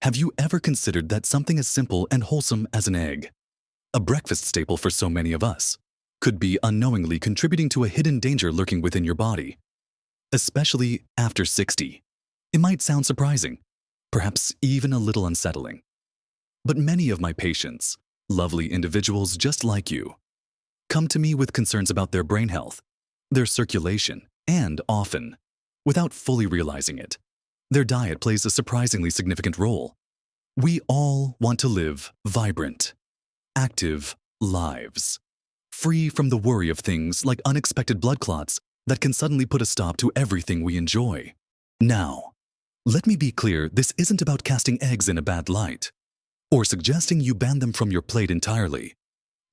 Have you ever considered that something as simple and wholesome as an egg, a breakfast staple for so many of us, could be unknowingly contributing to a hidden danger lurking within your body? Especially after 60. It might sound surprising, perhaps even a little unsettling. But many of my patients, lovely individuals just like you, come to me with concerns about their brain health, their circulation, and often, without fully realizing it, their diet plays a surprisingly significant role. We all want to live vibrant, active lives, free from the worry of things like unexpected blood clots that can suddenly put a stop to everything we enjoy. Now, let me be clear, this isn't about casting eggs in a bad light, or suggesting you ban them from your plate entirely.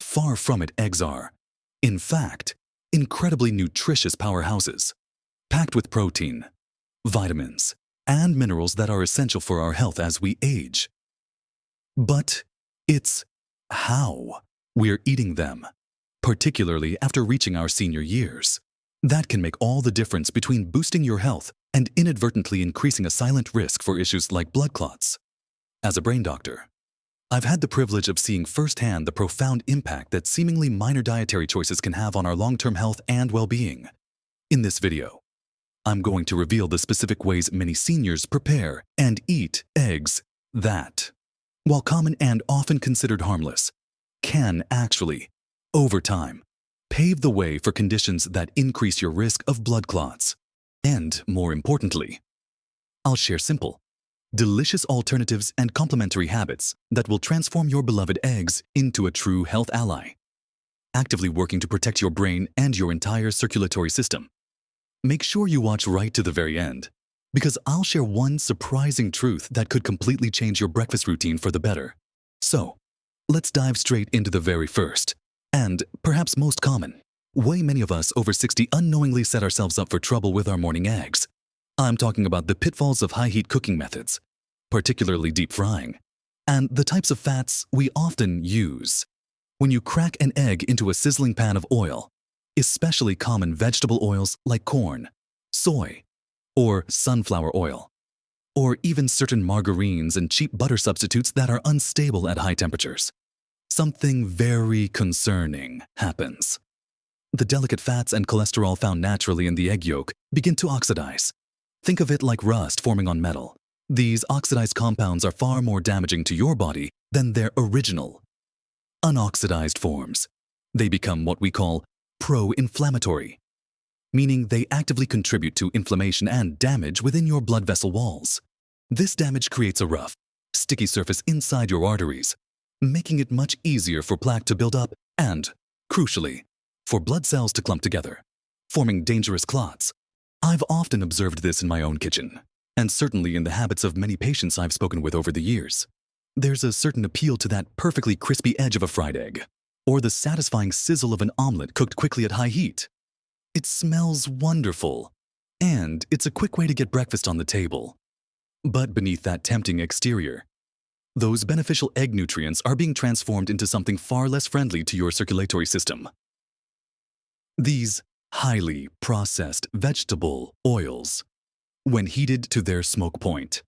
Far from it, eggs are, in fact, incredibly nutritious powerhouses, packed with protein, vitamins, and minerals that are essential for our health as we age. But it's how we're eating them, particularly after reaching our senior years, that can make all the difference between boosting your health and inadvertently increasing a silent risk for issues like blood clots. As a brain doctor, I've had the privilege of seeing firsthand the profound impact that seemingly minor dietary choices can have on our long-term health and well-being. In this video, I'm going to reveal the specific ways many seniors prepare and eat eggs that, while common and often considered harmless, can actually, over time, pave the way for conditions that increase your risk of blood clots. And, more importantly, I'll share simple, delicious alternatives and complementary habits that will transform your beloved eggs into a true health ally, actively working to protect your brain and your entire circulatory system. Make sure you watch right to the very end, because I'll share one surprising truth that could completely change your breakfast routine for the better. So, let's dive straight into the very first, and perhaps most common, way many of us over 60 unknowingly set ourselves up for trouble with our morning eggs. I'm talking about the pitfalls of high-heat cooking methods, particularly deep frying, and the types of fats we often use. When you crack an egg into a sizzling pan of oil, especially common vegetable oils like corn, soy, or sunflower oil, or even certain margarines and cheap butter substitutes that are unstable at high temperatures, something very concerning happens. The delicate fats and cholesterol found naturally in the egg yolk begin to oxidize. Think of it like rust forming on metal. These oxidized compounds are far more damaging to your body than their original, unoxidized forms. They become what we call pro-inflammatory, meaning they actively contribute to inflammation and damage within your blood vessel walls. This damage creates a rough, sticky surface inside your arteries, making it much easier for plaque to build up and, crucially, for blood cells to clump together, forming dangerous clots. I've often observed this in my own kitchen, and certainly in the habits of many patients I've spoken with over the years. There's a certain appeal to that perfectly crispy edge of a fried egg, or the satisfying sizzle of an omelet cooked quickly at high heat. It smells wonderful, and it's a quick way to get breakfast on the table. But beneath that tempting exterior, those beneficial egg nutrients are being transformed into something far less friendly to your circulatory system. These highly processed vegetable oils, when heated to their smoke point,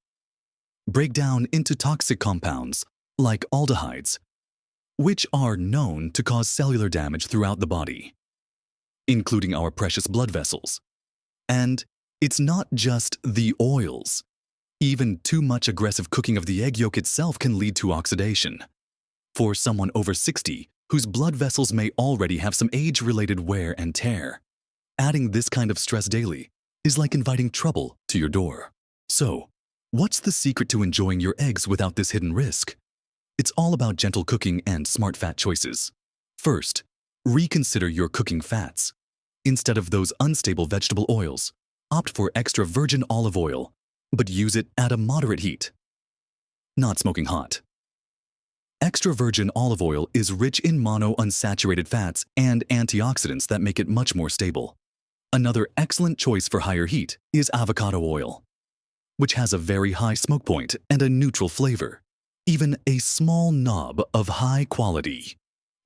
break down into toxic compounds like aldehydes, which are known to cause cellular damage throughout the body, including our precious blood vessels. And it's not just the oils. Even too much aggressive cooking of the egg yolk itself can lead to oxidation. For someone over 60, whose blood vessels may already have some age-related wear and tear, adding this kind of stress daily is like inviting trouble to your door. So, what's the secret to enjoying your eggs without this hidden risk? It's all about gentle cooking and smart fat choices. First, reconsider your cooking fats. Instead of those unstable vegetable oils, opt for extra virgin olive oil, but use it at a moderate heat, not smoking hot. Extra virgin olive oil is rich in monounsaturated fats and antioxidants that make it much more stable. Another excellent choice for higher heat is avocado oil, which has a very high smoke point and a neutral flavor. Even a small knob of high-quality,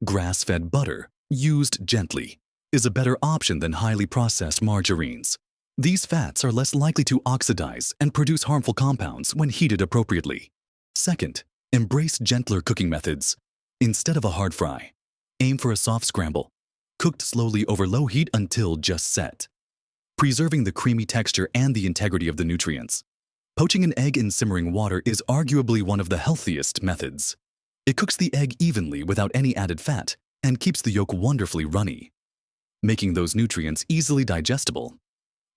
grass-fed butter, used gently, is a better option than highly processed margarines. These fats are less likely to oxidize and produce harmful compounds when heated appropriately. Second, embrace gentler cooking methods. Instead of a hard fry, aim for a soft scramble, cooked slowly over low heat until just set, preserving the creamy texture and the integrity of the nutrients. Poaching an egg in simmering water is arguably one of the healthiest methods. It cooks the egg evenly without any added fat and keeps the yolk wonderfully runny, making those nutrients easily digestible.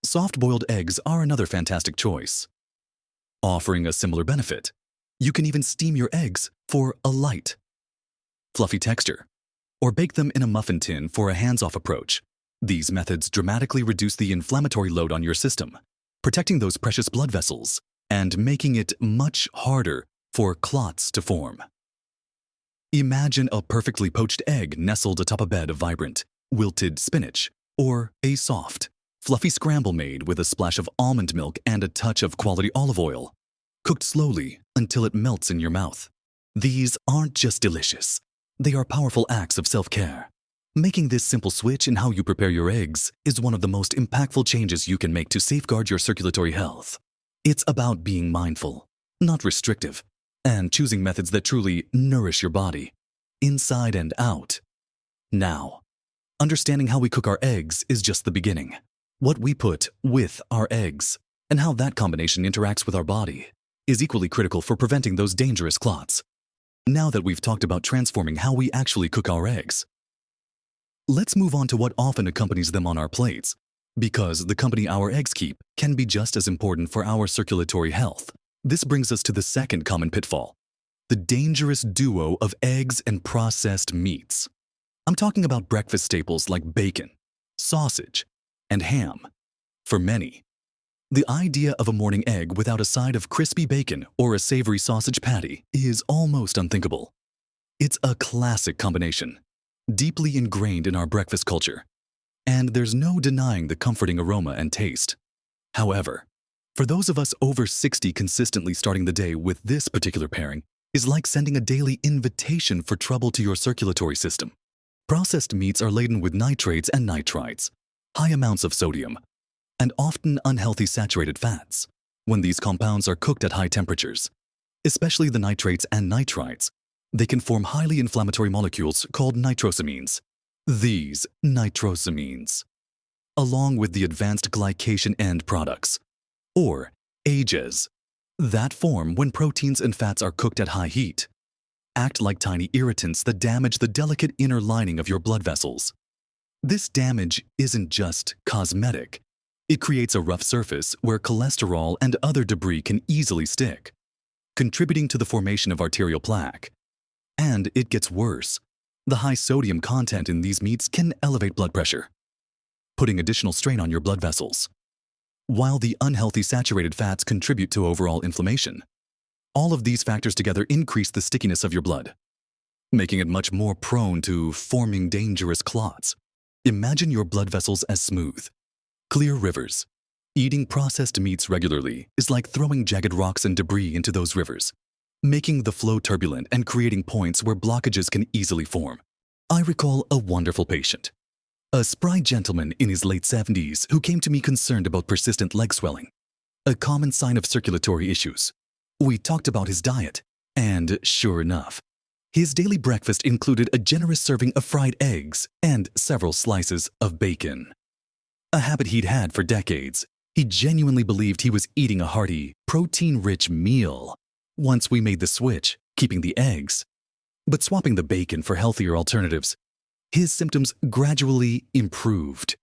Soft-boiled eggs are another fantastic choice, offering a similar benefit. You can even steam your eggs for a light, fluffy texture, or bake them in a muffin tin for a hands-off approach. These methods dramatically reduce the inflammatory load on your system, protecting those precious blood vessels and making it much harder for clots to form. Imagine a perfectly poached egg nestled atop a bed of vibrant, wilted spinach, or a soft, fluffy scramble made with a splash of almond milk and a touch of quality olive oil, cooked slowly until it melts in your mouth. These aren't just delicious, they are powerful acts of self-care. Making this simple switch in how you prepare your eggs is one of the most impactful changes you can make to safeguard your circulatory health. It's about being mindful, not restrictive, and choosing methods that truly nourish your body, inside and out. Now, understanding how we cook our eggs is just the beginning. What we put with our eggs and how that combination interacts with our body is equally critical for preventing those dangerous clots. Now that we've talked about transforming how we actually cook our eggs, let's move on to what often accompanies them on our plates, because the company our eggs keep can be just as important for our circulatory health. This brings us to the second common pitfall, the dangerous duo of eggs and processed meats. I'm talking about breakfast staples like bacon, sausage, and ham. For many, the idea of a morning egg without a side of crispy bacon or a savory sausage patty is almost unthinkable. It's a classic combination, deeply ingrained in our breakfast culture, and there's no denying the comforting aroma and taste. However, for those of us over 60, consistently starting the day with this particular pairing is like sending a daily invitation for trouble to your circulatory system. Processed meats are laden with nitrates and nitrites, high amounts of sodium, and often unhealthy saturated fats. When these compounds are cooked at high temperatures, especially the nitrates and nitrites, they can form highly inflammatory molecules called nitrosamines. These nitrosamines, along with the advanced glycation end products, or AGEs, that form when proteins and fats are cooked at high heat, act like tiny irritants that damage the delicate inner lining of your blood vessels. This damage isn't just cosmetic. It creates a rough surface where cholesterol and other debris can easily stick, contributing to the formation of arterial plaque. And it gets worse. The high sodium content in these meats can elevate blood pressure, putting additional strain on your blood vessels, while the unhealthy saturated fats contribute to overall inflammation. All of these factors together increase the stickiness of your blood, making it much more prone to forming dangerous clots. Imagine your blood vessels as smooth, clear rivers. Eating processed meats regularly is like throwing jagged rocks and debris into those rivers, making the flow turbulent and creating points where blockages can easily form. I recall a wonderful patient, a spry gentleman in his late 70s who came to me concerned about persistent leg swelling, a common sign of circulatory issues. We talked about his diet, and sure enough, his daily breakfast included a generous serving of fried eggs and several slices of bacon. A habit he'd had for decades. He genuinely believed he was eating a hearty, protein-rich meal. Once we made the switch, keeping the eggs, but swapping the bacon for healthier alternatives, his symptoms gradually improved,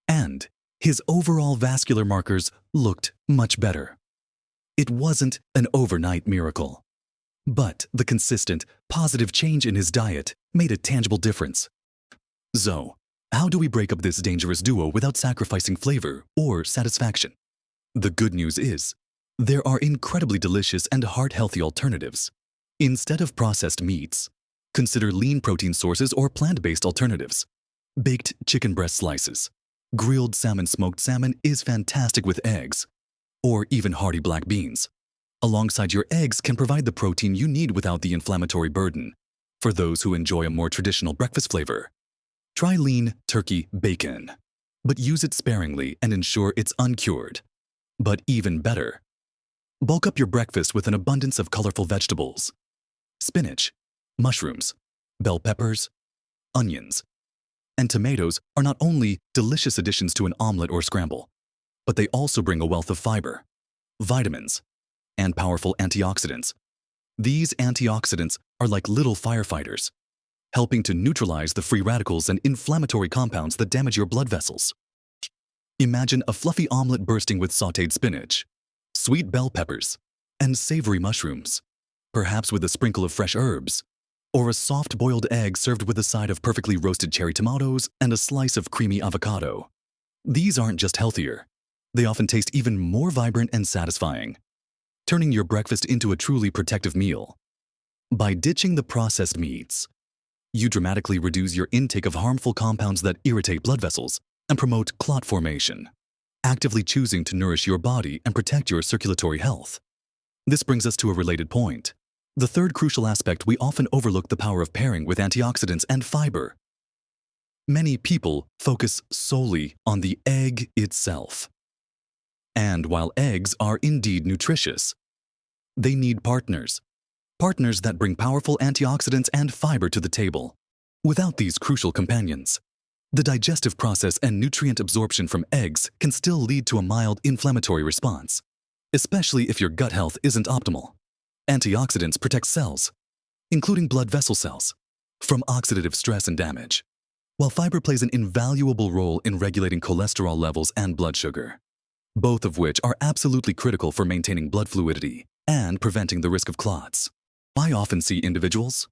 and his overall vascular markers looked much better. It wasn't an overnight miracle, but the consistent, positive change in his diet made a tangible difference. So, how do we break up this dangerous duo without sacrificing flavor or satisfaction? The good news is, there are incredibly delicious and heart-healthy alternatives. Instead of processed meats, consider lean protein sources or plant-based alternatives. Baked chicken breast slices, grilled salmon, smoked salmon is fantastic with eggs, or even hearty black beans. Alongside your eggs can provide the protein you need without the inflammatory burden. For those who enjoy a more traditional breakfast flavor, try lean turkey bacon, but use it sparingly and ensure it's uncured. But even better, Bulk up your breakfast with an abundance of colorful vegetables. Spinach, mushrooms, bell peppers, onions, and tomatoes are not only delicious additions to an omelet or scramble, but they also bring a wealth of fiber, vitamins, and powerful antioxidants. These antioxidants are like little firefighters, helping to neutralize the free radicals and inflammatory compounds that damage your blood vessels. Imagine a fluffy omelet bursting with sautéed spinach, sweet bell peppers, and savory mushrooms, perhaps with a sprinkle of fresh herbs, or a soft boiled egg served with a side of perfectly roasted cherry tomatoes and a slice of creamy avocado. These aren't just healthier, they often taste even more vibrant and satisfying, turning your breakfast into a truly protective meal. By ditching the processed meats, you dramatically reduce your intake of harmful compounds that irritate blood vessels and promote clot formation, actively choosing to nourish your body and protect your circulatory health. This brings us to a related point. The third crucial aspect, we often overlook the power of pairing with antioxidants and fiber. Many people focus solely on the egg itself. And while eggs are indeed nutritious, they need partners that bring powerful antioxidants and fiber to the table. Without these crucial companions, the digestive process and nutrient absorption from eggs can still lead to a mild inflammatory response, especially if your gut health isn't optimal. Antioxidants protect cells, including blood vessel cells, from oxidative stress and damage, while fiber plays an invaluable role in regulating cholesterol levels and blood sugar, both of which are absolutely critical for maintaining blood fluidity and preventing the risk of clots. I often see individuals,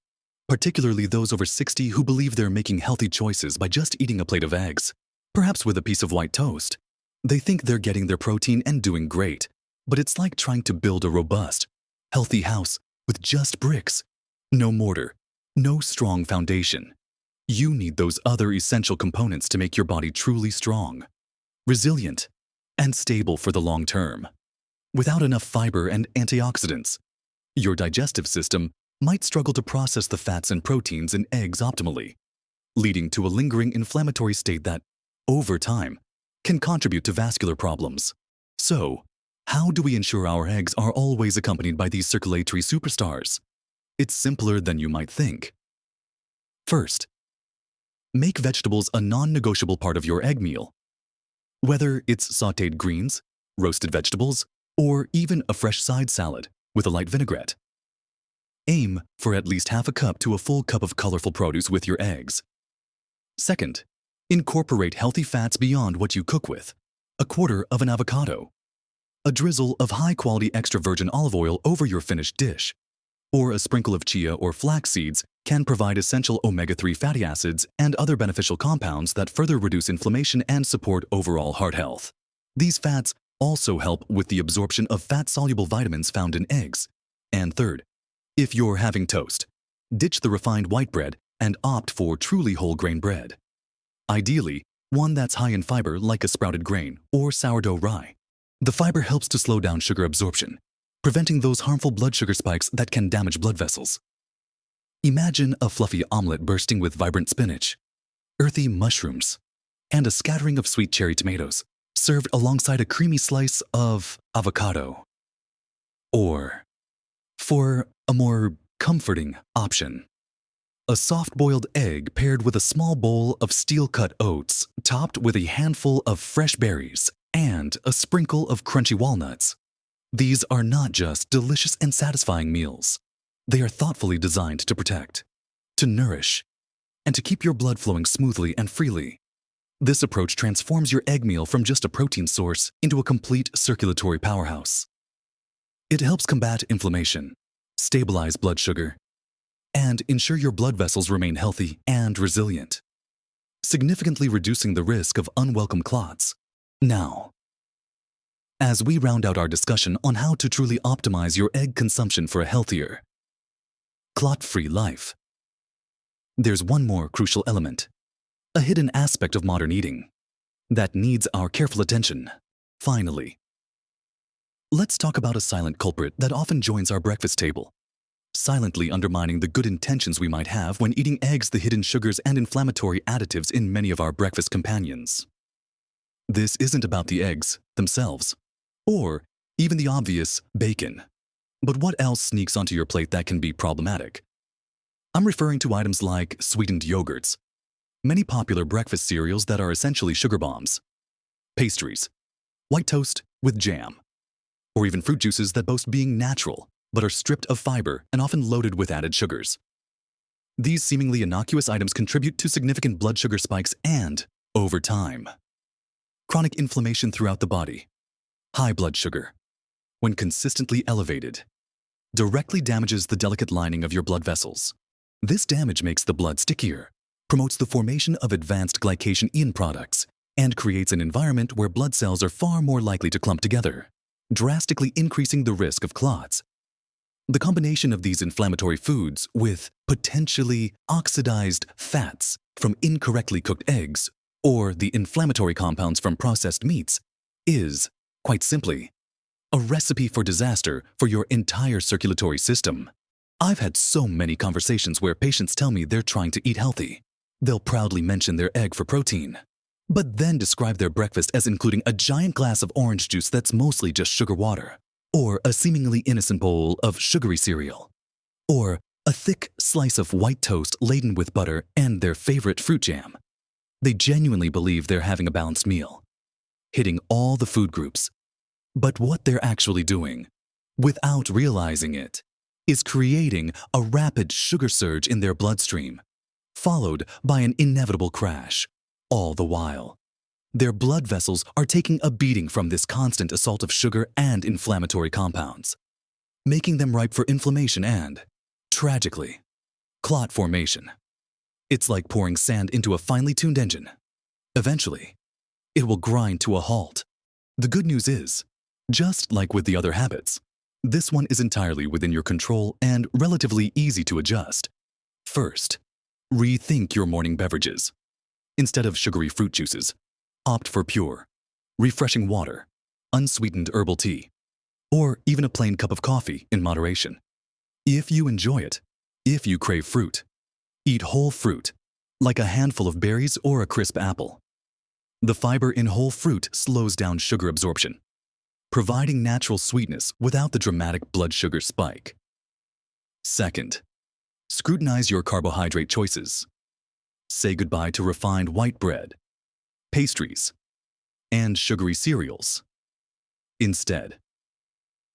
particularly those over 60, who believe they're making healthy choices by just eating a plate of eggs, perhaps with a piece of white toast. They think they're getting their protein and doing great, but it's like trying to build a robust, healthy house with just bricks. No mortar, no strong foundation. You need those other essential components to make your body truly strong, resilient, and stable for the long term. Without enough fiber and antioxidants, your digestive system might struggle to process the fats and proteins in eggs optimally, leading to a lingering inflammatory state that, over time, can contribute to vascular problems. So, how do we ensure our eggs are always accompanied by these circulatory superstars? It's simpler than you might think. First, make vegetables a non-negotiable part of your egg meal. Whether it's sautéed greens, roasted vegetables, or even a fresh side salad with a light vinaigrette. Aim for at least half a cup to a full cup of colorful produce with your eggs. Second, incorporate healthy fats beyond what you cook with. A quarter of an avocado, a drizzle of high-quality extra virgin olive oil over your finished dish, or a sprinkle of chia or flax seeds can provide essential omega-3 fatty acids and other beneficial compounds that further reduce inflammation and support overall heart health. These fats also help with the absorption of fat-soluble vitamins found in eggs. And third, if you're having toast, ditch the refined white bread and opt for truly whole grain bread. Ideally, one that's high in fiber like a sprouted grain or sourdough rye. The fiber helps to slow down sugar absorption, preventing those harmful blood sugar spikes that can damage blood vessels. Imagine a fluffy omelet bursting with vibrant spinach, earthy mushrooms, and a scattering of sweet cherry tomatoes, served alongside a creamy slice of avocado. Or, for a more comforting option, a soft-boiled egg paired with a small bowl of steel-cut oats topped with a handful of fresh berries and a sprinkle of crunchy walnuts. These are not just delicious and satisfying meals. They are thoughtfully designed to protect, to nourish, and to keep your blood flowing smoothly and freely. This approach transforms your egg meal from just a protein source into a complete circulatory powerhouse. It helps combat inflammation, stabilize blood sugar, and ensure your blood vessels remain healthy and resilient, significantly reducing the risk of unwelcome clots. Now, as we round out our discussion on how to truly optimize your egg consumption for a healthier, clot-free life, there's one more crucial element, a hidden aspect of modern eating that needs our careful attention. Finally, let's talk about a silent culprit that often joins our breakfast table, silently undermining the good intentions we might have when eating eggs: the hidden sugars and inflammatory additives in many of our breakfast companions. This isn't about the eggs themselves, or even the obvious bacon. But what else sneaks onto your plate that can be problematic? I'm referring to items like sweetened yogurts, many popular breakfast cereals that are essentially sugar bombs, pastries, white toast with jam, or even fruit juices that boast being natural but are stripped of fiber and often loaded with added sugars. These seemingly innocuous items contribute to significant blood sugar spikes and, over time, chronic inflammation throughout the body. High blood sugar, when consistently elevated, directly damages the delicate lining of your blood vessels. This damage makes the blood stickier, promotes the formation of advanced glycation end products, and creates an environment where blood cells are far more likely to clump together, drastically increasing the risk of clots. The combination of these inflammatory foods with potentially oxidized fats from incorrectly cooked eggs or the inflammatory compounds from processed meats is, quite simply, a recipe for disaster for your entire circulatory system. I've had so many conversations where patients tell me they're trying to eat healthy. They'll proudly mention their egg for protein, but then describe their breakfast as including a giant glass of orange juice that's mostly just sugar water, or a seemingly innocent bowl of sugary cereal, or a thick slice of white toast laden with butter and their favorite fruit jam. They genuinely believe they're having a balanced meal, hitting all the food groups. But what they're actually doing, without realizing it, is creating a rapid sugar surge in their bloodstream, followed by an inevitable crash. All the while, their blood vessels are taking a beating from this constant assault of sugar and inflammatory compounds, making them ripe for inflammation and, tragically, clot formation. It's like pouring sand into a finely tuned engine. Eventually, it will grind to a halt. The good news is, just like with the other habits, this one is entirely within your control and relatively easy to adjust. First, rethink your morning beverages. Instead of sugary fruit juices, opt for pure, refreshing water, unsweetened herbal tea, or even a plain cup of coffee in moderation. If you enjoy it, if you crave fruit, eat whole fruit, like a handful of berries or a crisp apple. The fiber in whole fruit slows down sugar absorption, providing natural sweetness without the dramatic blood sugar spike. Second, scrutinize your carbohydrate choices. Say goodbye to refined white bread, pastries, and sugary cereals. Instead,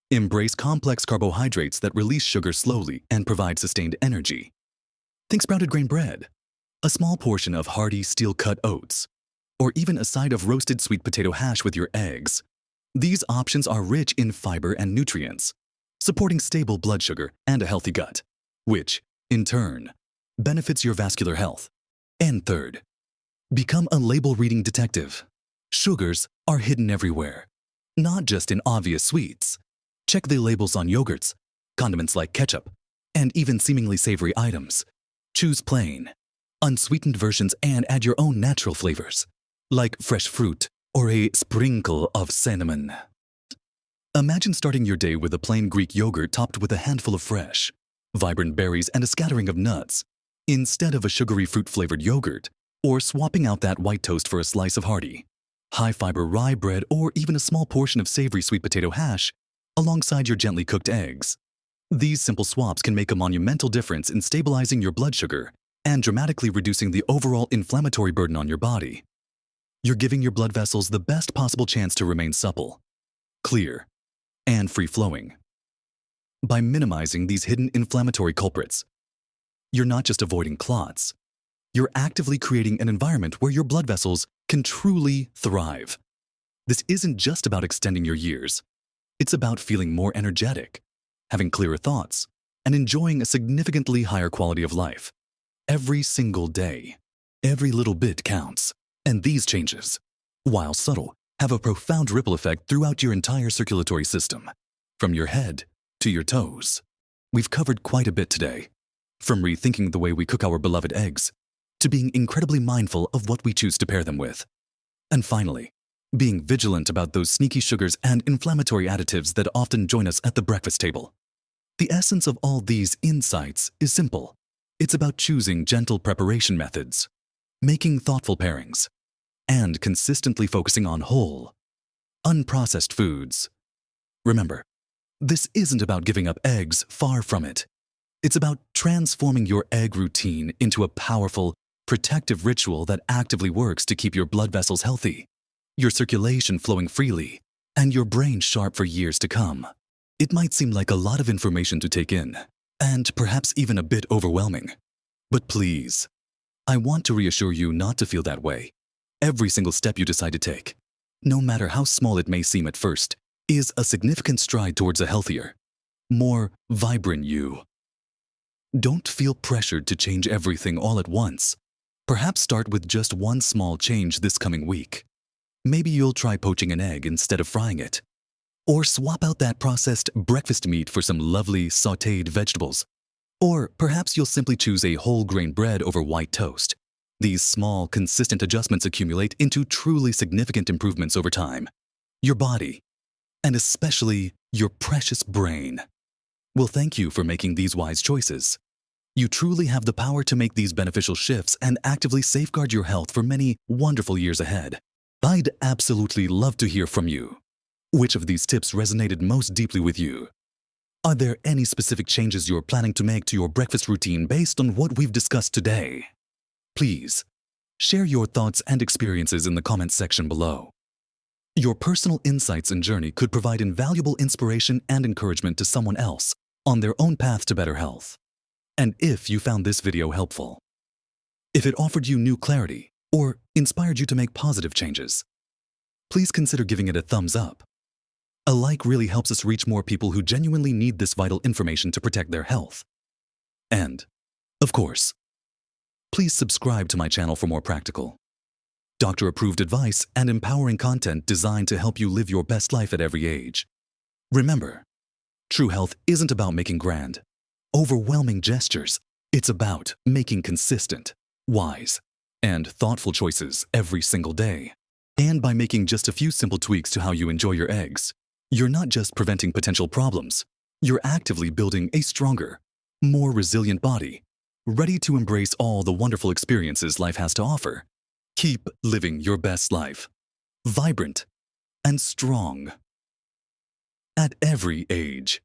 embrace complex carbohydrates that release sugar slowly and provide sustained energy. Think sprouted grain bread, a small portion of hearty steel-cut oats, or even a side of roasted sweet potato hash with your eggs. These options are rich in fiber and nutrients, supporting stable blood sugar and a healthy gut, which, in turn, benefits your vascular health. And third, become a label-reading detective. Sugars are hidden everywhere, not just in obvious sweets. Check the labels on yogurts, condiments like ketchup, and even seemingly savory items. Choose plain, unsweetened versions and add your own natural flavors, like fresh fruit or a sprinkle of cinnamon. Imagine starting your day with a plain Greek yogurt topped with a handful of fresh, vibrant berries and a scattering of nuts, instead of a sugary fruit-flavored yogurt, or swapping out that white toast for a slice of hearty, high-fiber rye bread or even a small portion of savory sweet potato hash alongside your gently cooked eggs. These simple swaps can make a monumental difference in stabilizing your blood sugar and dramatically reducing the overall inflammatory burden on your body. You're giving your blood vessels the best possible chance to remain supple, clear, and free-flowing. By minimizing these hidden inflammatory culprits, you're not just avoiding clots, you're actively creating an environment where your blood vessels can truly thrive. This isn't just about extending your years. It's about feeling more energetic, having clearer thoughts, and enjoying a significantly higher quality of life. Every single day, every little bit counts. And these changes, while subtle, have a profound ripple effect throughout your entire circulatory system, from your head to your toes. We've covered quite a bit today, from rethinking the way we cook our beloved eggs, to being incredibly mindful of what we choose to pair them with. And finally, being vigilant about those sneaky sugars and inflammatory additives that often join us at the breakfast table. The essence of all these insights is simple. It's about choosing gentle preparation methods, making thoughtful pairings, and consistently focusing on whole, unprocessed foods. Remember, this isn't about giving up eggs, far from it. It's about transforming your egg routine into a powerful, protective ritual that actively works to keep your blood vessels healthy, your circulation flowing freely, and your brain sharp for years to come. It might seem like a lot of information to take in, and perhaps even a bit overwhelming. But please, I want to reassure you not to feel that way. Every single step you decide to take, no matter how small it may seem at first, is a significant stride towards a healthier, more vibrant you. Don't feel pressured to change everything all at once. Perhaps start with just one small change this coming week. Maybe you'll try poaching an egg instead of frying it. Or swap out that processed breakfast meat for some lovely sautéed vegetables. Or perhaps you'll simply choose a whole grain bread over white toast. These small, consistent adjustments accumulate into truly significant improvements over time. Your body, and especially your precious brain, will thank you for making these wise choices. You truly have the power to make these beneficial shifts and actively safeguard your health for many wonderful years ahead. I'd absolutely love to hear from you. Which of these tips resonated most deeply with you? Are there any specific changes you're planning to make to your breakfast routine based on what we've discussed today? Please, share your thoughts and experiences in the comments section below. Your personal insights and journey could provide invaluable inspiration and encouragement to someone else on their own path to better health. And if you found this video helpful, if it offered you new clarity or inspired you to make positive changes, please consider giving it a thumbs up. A like really helps us reach more people who genuinely need this vital information to protect their health. And, of course, please subscribe to my channel for more practical, doctor-approved advice and empowering content designed to help you live your best life at every age. Remember, true health isn't about making grand, overwhelming gestures. It's about making consistent, wise, and thoughtful choices every single day. And by making just a few simple tweaks to how you enjoy your eggs, you're not just preventing potential problems, you're actively building a stronger, more resilient body, ready to embrace all the wonderful experiences life has to offer. Keep living your best life, vibrant and strong, at every age.